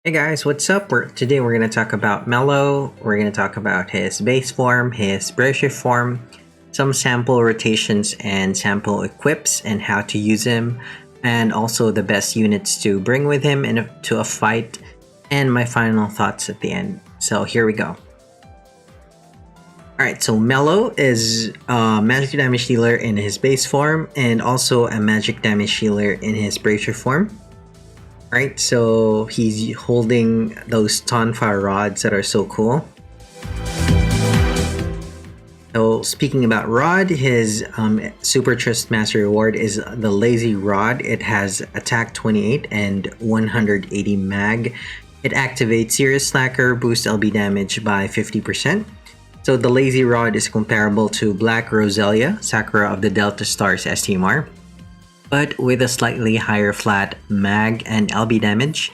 Hey guys, what's up? Today we're going to talk about Melo. We're going to talk about his base form, his brochure form, some sample rotations and sample equips and how to use him, and also the best units to bring with him into a fight, and my final thoughts at the end. So here we go. Alright, so Melo is a magic damage dealer in his base form and also a magic damage dealer in his brochure form. Right, so he's holding those Tonfa rods that are so cool. So speaking about Rod, his Super Trust Master reward is the Lazy Rod. It has attack 28 and 180 mag. It activates Serious Slacker, boosts LB damage by 50%. So the Lazy Rod is comparable to Black Roselia, Sakura of the Delta Stars STMR, but with a slightly higher flat mag and LB damage,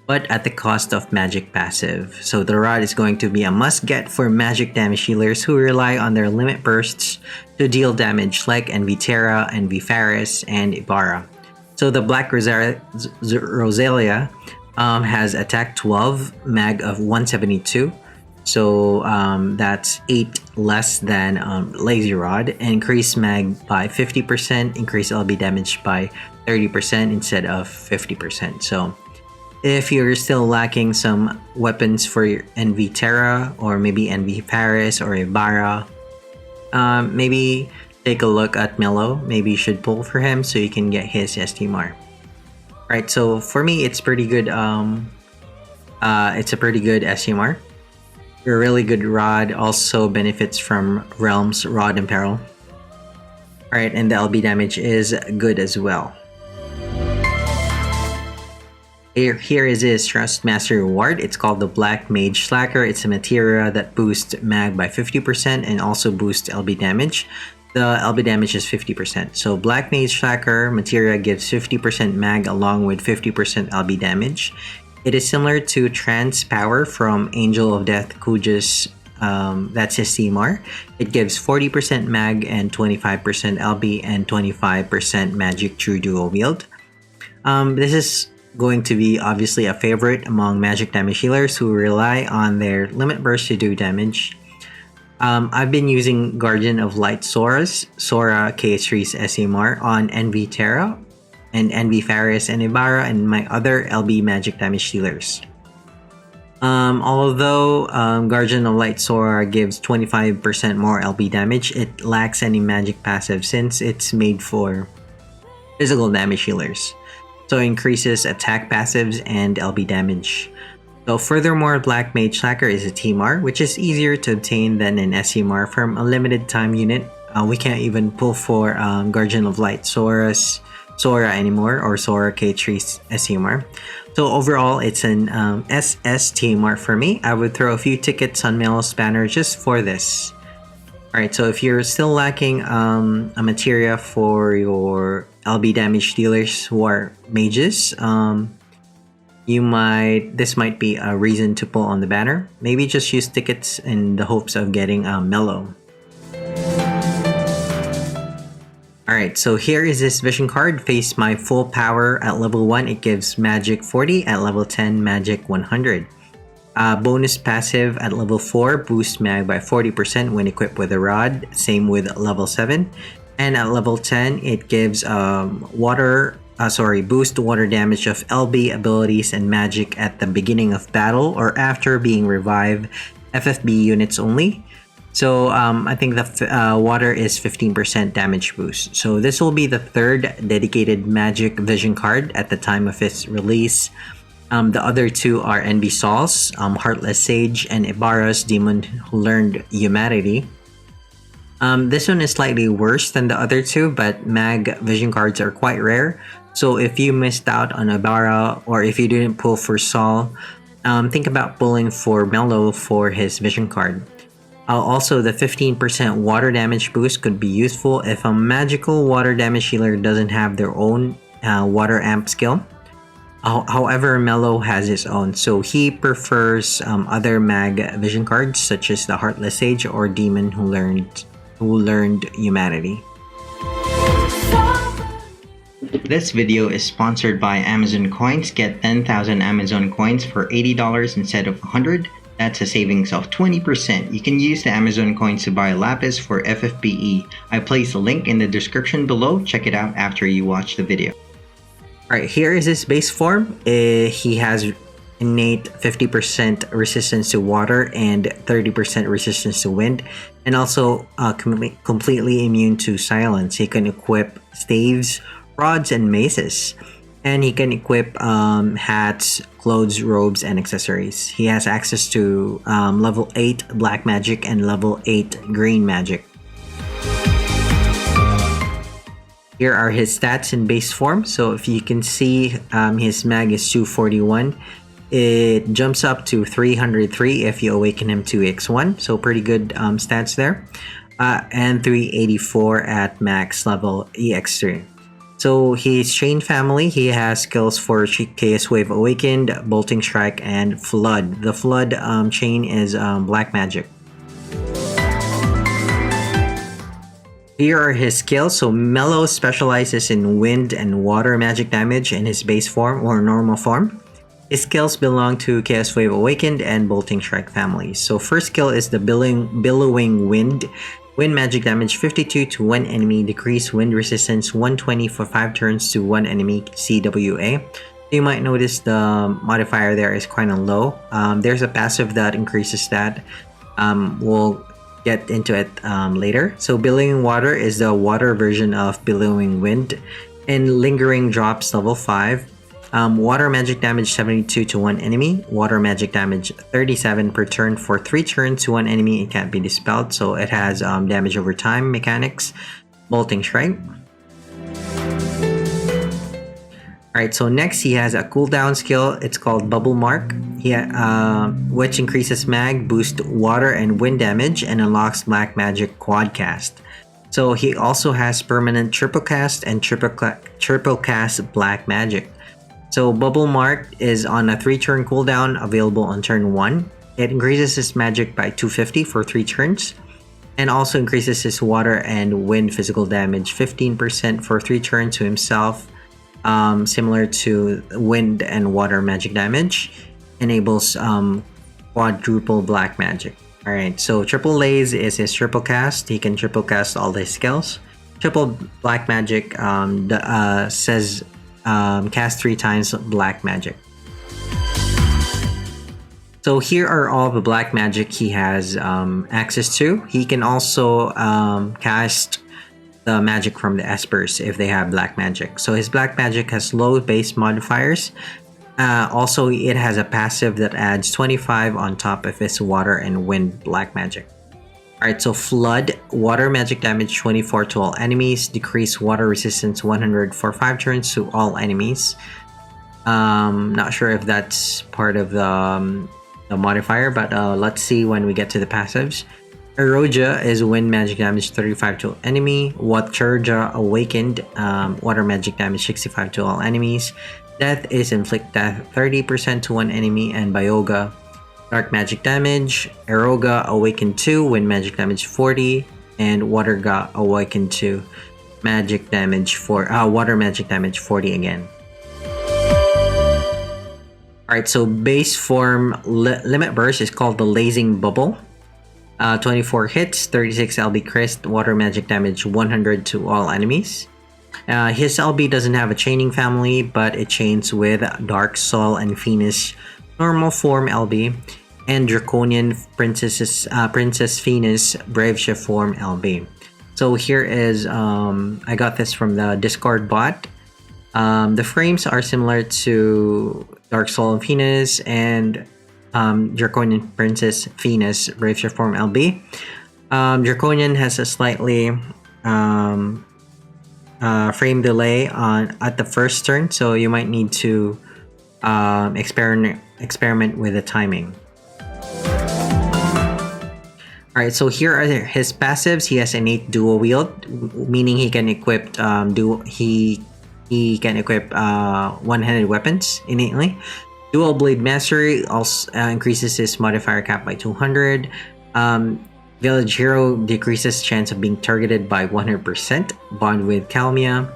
but at the cost of magic passive. So the rod is going to be a must-get for magic damage healers who rely on their limit bursts to deal damage like Envy-Terra, Envy-Faris, and Ibarra. So the Black Roselia has attack 12, mag of 172. So that's 8 less than Lazy Rod. Increase mag by 50%, increase LB damage by 30% instead of 50%. So if you're still lacking some weapons for your Envy-Terra or maybe Envy-Faris or Ibarra, maybe take a look at Melo. Maybe you should pull for him so you can get his STMR. Right, so for me, it's pretty good. It's a pretty good STMR. A really good rod, also benefits from Realm's Rod and Peril. Alright, and the LB damage is good as well. Here is his Trust Master reward. It's called the Black Mage Slacker. It's a materia that boosts mag by 50% and also boosts LB damage. The LB damage is 50%. So Black Mage Slacker materia gives 50% mag along with 50% LB damage. It is similar to Trance Power from Angel of Death Kuja's, that's his CMR. It gives 40% mag and 25% LB and 25% magic true dual wield. This is going to be obviously a favorite among magic damage healers who rely on their limit burst to do damage. I've been using Guardian of Light Sora's Sora KH3's SMR on Envy-Terra and Envy-Faris and Ibarra and my other LB magic damage dealers. Although Guardian of Light Sora gives 25% more LB damage, it lacks any magic passive since it's made for physical damage healers. So it increases attack passives and LB damage. So furthermore, Black Mage Slacker is a TMR, which is easier to obtain than an SMR from a limited time unit. We can't even pull for Guardian of Light Sora anymore, or Sora K3's SMR. So overall, it's an SS TMR for me. I would throw a few tickets on Melo's banner just for this. Alright, so if you're still lacking a materia for your LB damage dealers who are mages, this might be a reason to pull on the banner. Maybe just use tickets in the hopes of getting Melo. Alright, so here is this vision card. Face my full power at level 1. It gives magic 40. At level 10, magic 100. Bonus passive at level 4. Boost mag by 40% when equipped with a rod. Same with level 7. And at level 10, it gives boost water damage of LB abilities and magic at the beginning of battle or after being revived. FFB units only. So I think the water is 15% damage boost. So this will be the third dedicated magic vision card at the time of its release. The other two are NB Sol's Heartless Sage and Ibarra's Demon Who Learned Humanity. This one is slightly worse than the other two, but mag vision cards are quite rare. So if you missed out on Ibarra or if you didn't pull for Sol, think about pulling for Melo for his vision card. Also, the 15% water damage boost could be useful if a magical water damage healer doesn't have their own water amp skill. However, Melo has his own, so he prefers other mag vision cards such as the Heartless Sage or Demon Who Learned Humanity. This video is sponsored by Amazon Coins. Get 10,000 Amazon Coins for $80 instead of $100. That's a savings of 20%. You can use the Amazon Coins to buy lapis for FFBE. I place a link in the description below. Check it out after you watch the video. Alright, here is his base form. He has innate 50% resistance to water and 30% resistance to wind, and also completely immune to silence. He can equip staves, rods, and maces, and he can equip hats, clothes, robes, and accessories. He has access to level 8 black magic and level 8 green magic. Here are his stats in base form. So if you can see, his mag is 241. It jumps up to 303 if you awaken him to X1. So pretty good stats there. And 384 at max level EX3. So his chain family, he has skills for Chaos Wave Awakened, Bolting Strike, and Flood. The Flood chain is black magic. Here are his skills. So Melo specializes in wind and water magic damage in his base form or normal form. His skills belong to Chaos Wave Awakened and Bolting Strike families. So first skill is the Billowing Wind. Wind magic damage 52 to one enemy, decrease wind resistance 120 for 5 turns to one enemy CWA. You might notice the modifier there is kind of low. There's a passive that increases that. We'll get into it later. So Billowing Water is the water version of Billowing Wind, and Lingering drops level 5. Water magic damage 72 to one enemy. Water magic damage 37 per turn for 3 turns to one enemy. It can't be dispelled, so it has damage over time mechanics. Bolting Strike. Alright, so next he has a cooldown skill. It's called Bubble Mark, which increases mag, boosts water and wind damage, and unlocks black magic quad cast. So he also has permanent triple cast and triple cast black magic. So Bubble Mark is on a 3-turn cooldown, available on turn 1. It increases his magic by 250 for 3 turns, and also increases his water and wind physical damage 15% for 3 turns to himself, similar to wind and water magic damage. Enables quadruple black magic. Alright, so Triple Laze is his triple cast. He can triple cast all his skills. Triple black magic says cast 3 times black magic. So here are all the black magic he has access to. He can also cast the magic from the Espers if they have black magic. So his black magic has low base modifiers. Also, it has a passive that adds 25 on top of his water and wind black magic. Alright, so Flood, water magic damage 24 to all enemies, decrease water resistance 100 for 5 turns to all enemies. Not sure if that's part of the modifier, but let's see when we get to the passives. Eroja is wind magic damage 35 to enemy. Waterja Awakened, water magic damage 65 to all enemies. Death is inflict death 30% to one enemy, and Byoga, dark magic damage. Eroga Awakened 2, wind magic damage 40, and Waterga Awakened 2, magic damage for water magic damage 40 again. Alright, so base form limit burst is called the Lazing Bubble. 24 hits, 36 LB crest, water magic damage 100 to all enemies. His LB doesn't have a chaining family, but it chains with Dark Soul and Venus normal form LB, and Draconian Princess Venus Brave Shift form LB. So here is, I got this from the Discord bot. The frames are similar to Dark Soul and Venus and Draconian Princess Venus Brave Shift form LB. Draconian has a slightly frame delay at the first turn, so you might need to experiment with the timing. Alright, so here are his passives. He has innate dual wield, meaning he can equip he can equip one-handed weapons innately. Dual Blade Mastery also increases his modifier cap by 200. Village Hero decreases chance of being targeted by 100%. Bond with Kalmia.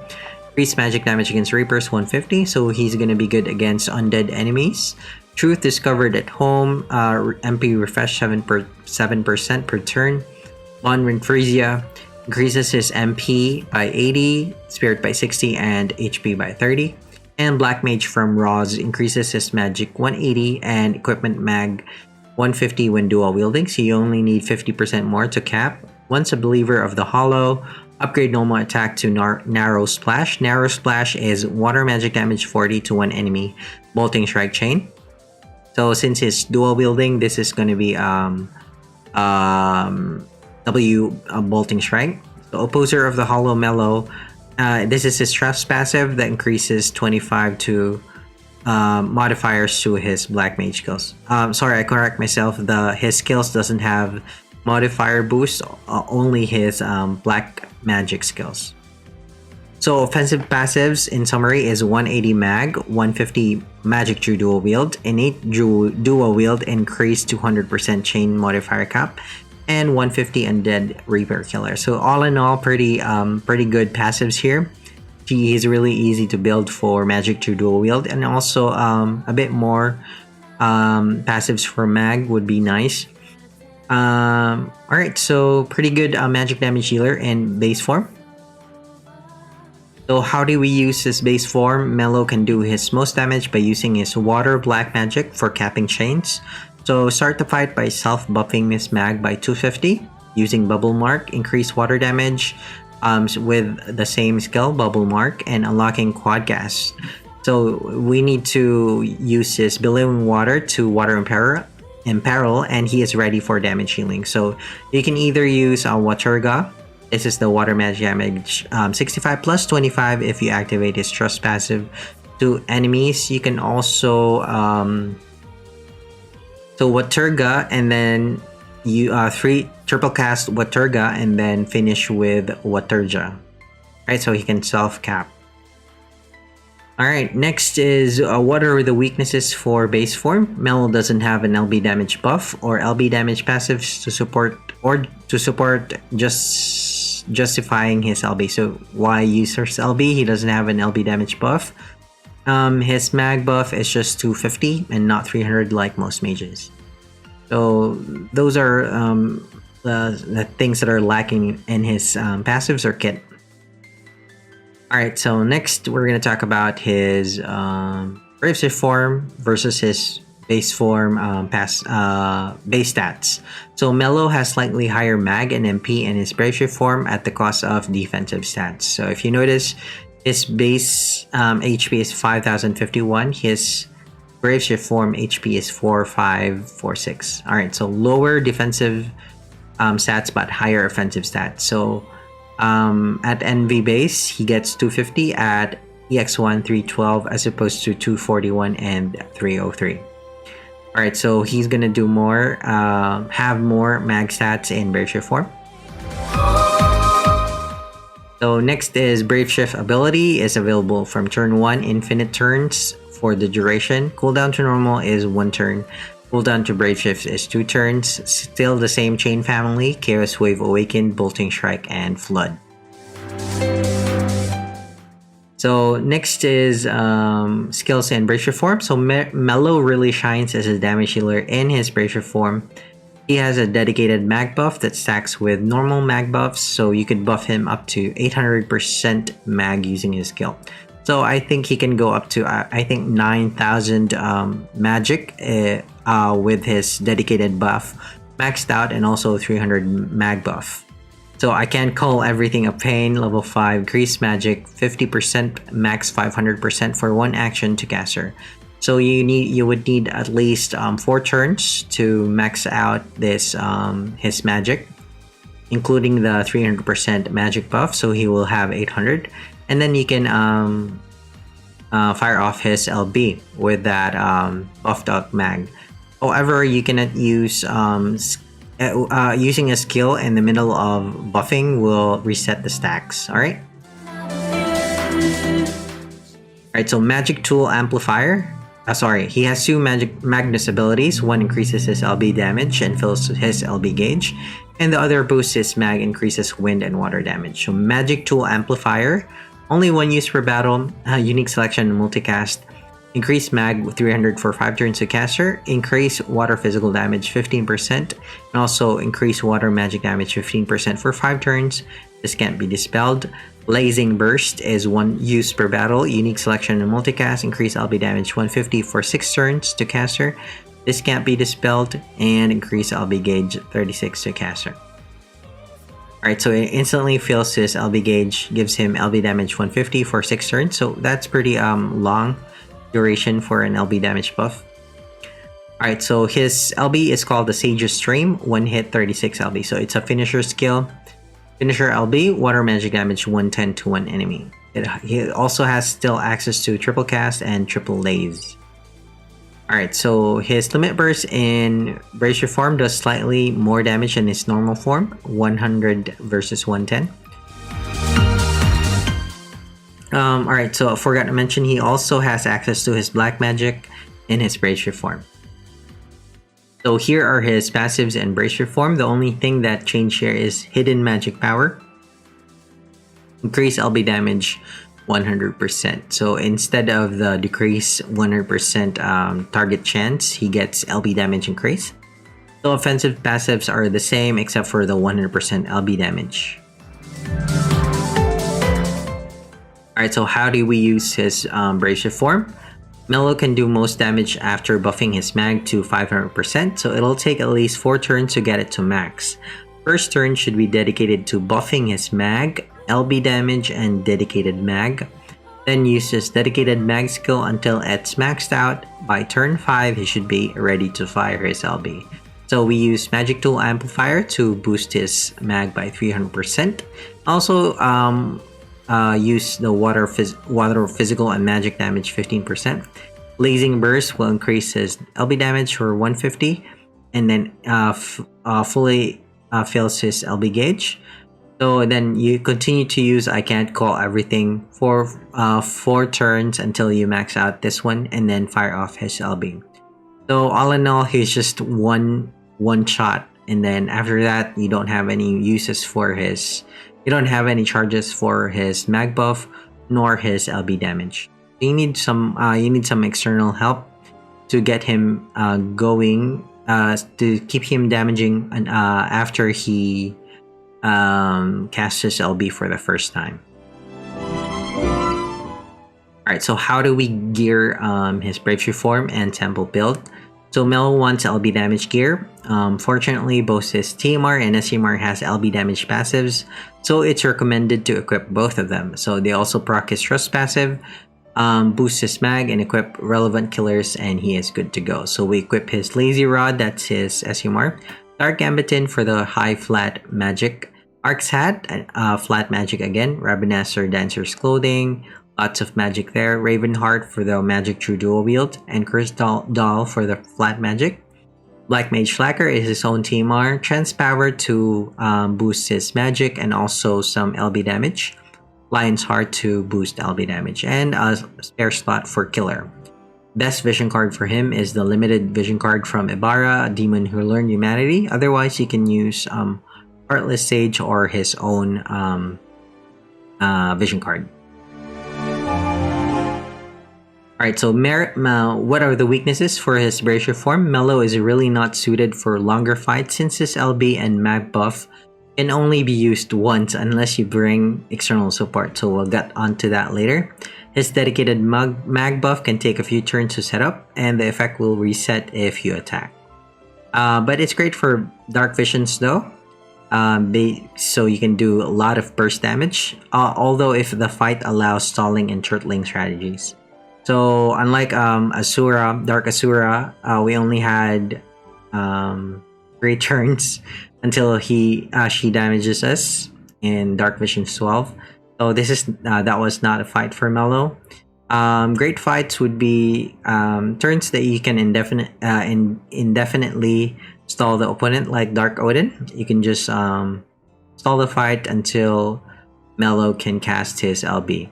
Increased magic damage against Reapers 150, so he's gonna be good against undead enemies. Truth discovered at home, MP refresh 7% per turn. On Renfresia, increases his MP by 80, Spirit by 60, and HP by 30. And Black Mage from Roz increases his magic 180 and equipment mag 150 when dual wielding, so you only need 50% more to cap. Once a believer of the Hollow, upgrade normal attack to Narrow Splash. Narrow Splash is water magic damage 40 to one enemy, bolting strike chain. So since it's dual wielding, this is going to be bolting strike. So opposer of the Hollow Melo, this is his trust passive that increases 25 to modifiers to his Black Mage skills. Sorry, I correct myself. His skills doesn't have modifier boost, only his Black Magic skills. So offensive passives in summary is 180 mag, 150 magic true dual wield, innate dual wield increase 200% chain modifier cap, and 150 undead Reaper killer. So all in all, pretty good passives here. He is really easy to build for magic true dual wield, and also a bit more passives for mag would be nice. Alright, so pretty good magic damage healer in base form. So how do we use his base form? Melo can do his most damage by using his water black magic for capping chains. So start the fight by self-buffing Miss Mag by 250 using Bubble Mark, increase water damage with the same skill, Bubble Mark, and unlocking Quad Gas. So we need to use his Billowing Water to Water Imperil, and he is ready for damage healing. So you can either use Waterga. This is the water magic damage 65 plus 25 if you activate his trust passive to enemies. You can also so Waterga, and then you triple cast Waterga and then finish with Waterja. Right, so he can self cap. Alright, next is what are the weaknesses for base form? Melo doesn't have an LB damage buff or LB damage passives to support justifying his LB. So why use his LB? He doesn't have an LB damage buff. His mag buff is just 250 and not 300 like most mages. So those are the things that are lacking in his passives or kit. Alright, so next we're going to talk about his Brave Shift form versus his base form base stats. So Melo has slightly higher mag and MP in his Brave Shift form at the cost of defensive stats. So if you notice, his base HP is 5051, his Brave Shift form HP is 4546. Alright, so lower defensive stats but higher offensive stats. So at NV base, he gets 250, at EX1 312 as opposed to 241 and 303. Alright, so he's gonna do more, have more mag stats in Brave Shift form. So next is Brave Shift ability is available from turn 1, infinite turns for the duration. Cooldown to normal is 1 turn. Cooldown to Brave Shift is 2 turns. Still the same chain family: Chaos Wave Awakened, Bolting Strike, and Flood. So next is skills in Brave Shift form. So Melo really shines as a damage healer in his Brave Shift form. He has a dedicated mag buff that stacks with normal mag buffs, so you could buff him up to 800% mag using his skill. So I think he can go up to I think 9,000 magic with his dedicated buff maxed out, and also 300 mag buff. So I can call everything a pain. Level 5 increase magic 50%, max 500% for one action to caster. So you would need at least 4 turns to max out this his magic, including the 300% magic buff. So he will have 800, and then you can fire off his LB with that buffed up mag. However, you cannot use using a skill in the middle of buffing will reset the stacks. Alright. Alright, so Magic Tool Amplifier. He has 2 Magnus abilities. One increases his LB damage and fills his LB gauge, and the other boosts his mag, increases wind and water damage. So Magic Tool Amplifier Only one use per battle, unique selection and multicast. Increase mag with 300 for 5 turns to caster. Increase water physical damage 15%. And also increase water magic damage 15% for 5 turns. This can't be dispelled. Blazing Burst is 1 use per battle. Unique selection and multicast. Increase LB damage 150 for 6 turns to caster. This can't be dispelled. And increase LB gauge 36 to caster. Alright, so it instantly fills his LB gauge. Gives him LB damage 150 for 6 turns. So that's pretty long duration for an LB damage buff. Alright, so his LB is called the Sage's Stream. 1 hit 36 LB. So it's a finisher skill. Finisher LB, water magic damage 110 to one enemy. He also has still access to triple cast and triple laze. Alright, so his limit burst in Bracer form does slightly more damage than his normal form. 100 versus 110. Alright, so I forgot to mention he also has access to his black magic in his Bracer form. So here are his passives and Bracer form. The only thing that changed here is hidden magic power. Increase LB damage 100%. So instead of the decrease 100% target chance, he gets LB damage increase. So offensive passives are the same except for the 100% LB damage. Alright, so how do we use his Bracer form? Melo can do most damage after buffing his mag to 500%, so it'll take at least 4 turns to get it to max. First turn should be dedicated to buffing his mag, LB damage, and dedicated mag. Then use his dedicated mag skill until it's maxed out. By turn 5, he should be ready to fire his LB. So we use Magic Tool Amplifier to boost his mag by 300%. Also, use the water physical and magic damage 15%. Blazing Burst will increase his LB damage for 150 and then fully fills his LB gauge. So then you continue to use I Can't Call Everything for 4 turns until you max out this one and then fire off his LB. So all in all, he's just one shot, and then after that you don't have any uses for his. You don't have any charges for his mag buff nor his LB damage. You need some external help to get him going, to keep him damaging after he casts his LB for the first time. Alright, so how do we gear his Bracer form and temple build? So Melo wants LB damage gear. Fortunately, both his TMR and SMR has LB damage passives, so it's recommended to equip both of them. So they also proc his Trust passive, boost his mag, and equip relevant killers, and he is good to go. So we equip his Lazy Rod, that's his SMR, Dark Gambetin for the high flat magic, Ark's Hat, flat magic again, Rabanasser Dancer's Clothing, lots of magic there. Ravenheart for the magic true dual wield, and Cursed Doll for the flat magic. Black Mage Slacker is his own TMR. Chance Power to boost his magic and also some LB damage. Lion's Heart to boost LB damage, and a spare slot for killer. Best vision card for him is the limited vision card from Ibarra, a demon who learned humanity. Otherwise, he can use Heartless Sage or his own vision card. Alright, so what are the weaknesses for his Bracer form? Melo is really not suited for longer fights since his LB and mag buff can only be used once unless you bring external support, so we'll get onto that later. His dedicated mag buff can take a few turns to set up, and the effect will reset if you attack. But it's great for Dark Visions though, so you can do a lot of burst damage, although if the fight allows stalling and turtling strategies. So unlike Asura, Dark Asura, we only had 3 turns until she damages us in Dark Vision 12. So this is that was not a fight for Melo. Great fights would be turns that you can indefinitely stall the opponent, like Dark Odin. You can just stall the fight until Melo can cast his LB.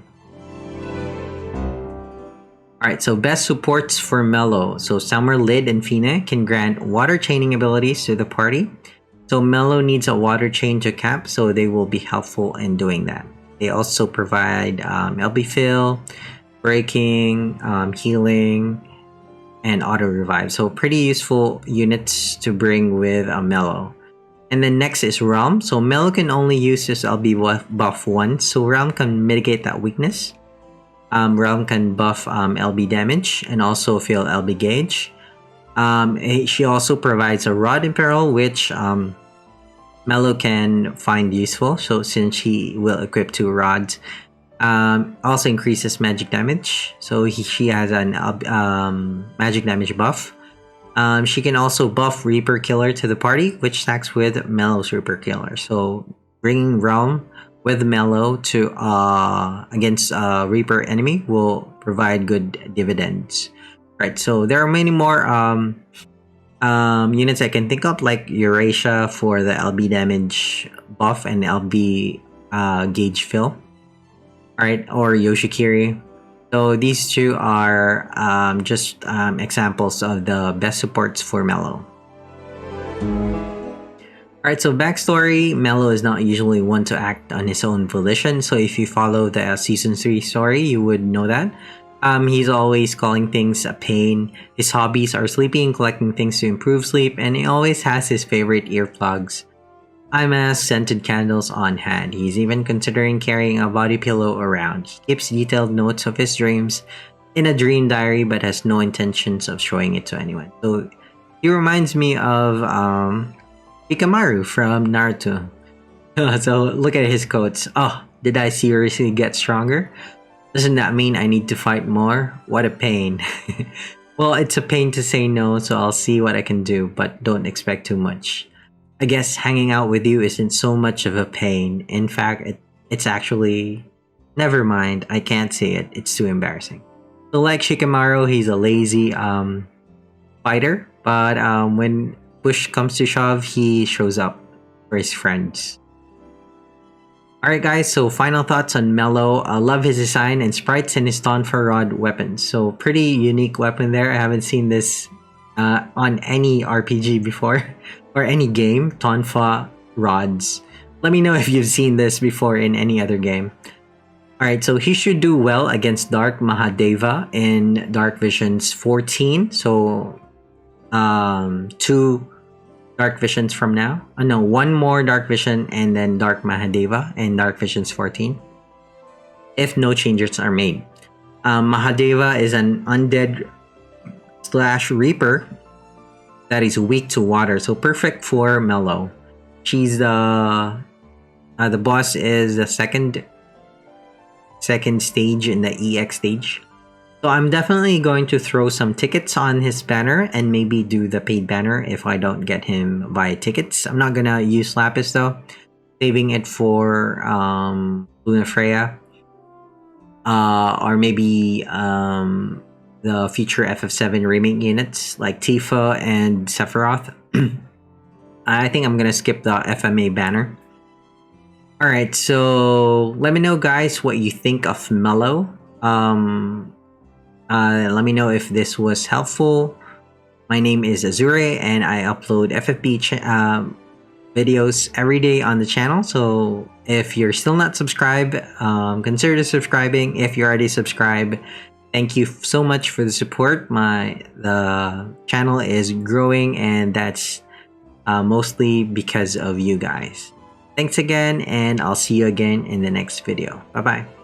Alright, so best supports for Melo. So Summer, Lid, and Fina can grant water chaining abilities to the party. So Melo needs a water chain to cap, so they will be helpful in doing that. They also provide LB fill, breaking, healing, and auto revive. So pretty useful units to bring with Melo. And then next is Realm. So Melo can only use this LB buff once. So Realm can mitigate that weakness. Realm can buff LB damage and also fill LB gauge. She also provides a Rod in Peril, which Melo can find useful. So since he will equip 2 rods, also increases magic damage. So she has an magic damage buff. She can also buff Reaper Killer to the party, which stacks with Melo's Reaper Killer. So bringing Realm with Melo to against Reaper enemy will provide good dividends. Right. So there are many more units I can think of, like Eurasia for the LB damage buff and LB gauge fill. Alright, or Yoshikiri. So these two are just examples of the best supports for Melo. Alright, so backstory, Melo is not usually one to act on his own volition, so if you follow the Season 3 story, you would know that. He's always calling things a pain. His hobbies are sleeping, collecting things to improve sleep, and he always has his favorite earplugs, eye mask, scented candles on hand. He's even considering carrying a body pillow around. He keeps detailed notes of his dreams in a dream diary but has no intentions of showing it to anyone. So he reminds me of Shikamaru from Naruto. So look at his quotes. Oh, did I seriously get stronger? Doesn't that mean I need to fight more? What a pain. Well, it's a pain to say no, so I'll see what I can do, but don't expect too much. I guess hanging out with you isn't so much of a pain. In fact, it's actually... Never mind, I can't say it. It's too embarrassing. So like Shikamaru, he's a lazy fighter, but when push comes to shove, he shows up for his friends. Alright guys, so final thoughts on Melo. I love his design and sprites and his Tonfa Rod weapons. So pretty unique weapon there. I haven't seen this on any RPG before. Or any game, Tonfa rods. Let me know if you've seen this before in any other game. Alright, so he should do well against Dark Mahadeva in Dark Visions 14. So, 2 Dark Visions from now. No, 1 more Dark Vision and then Dark Mahadeva in Dark Visions 14. If no changes are made. Mahadeva is an undead / Reaper that is weak to water, so perfect for Melo. She's the boss is the second stage in the EX stage. So I'm definitely going to throw some tickets on his banner and maybe do the paid banner if I don't get him via tickets. I'm not gonna use Lapis though, saving it for Luna Freya, or maybe the future FF7 remake units like Tifa and Sephiroth. I think I'm gonna skip the FMA banner. Alright, so let me know guys what you think of Melo. Let me know if this was helpful. My name is Azure and I upload FFB videos every day on the channel. So if you're still not subscribed, consider subscribing. If you're already subscribed, thank you so much for the support. The channel is growing and that's mostly because of you guys. Thanks again and I'll see you again in the next video. Bye bye.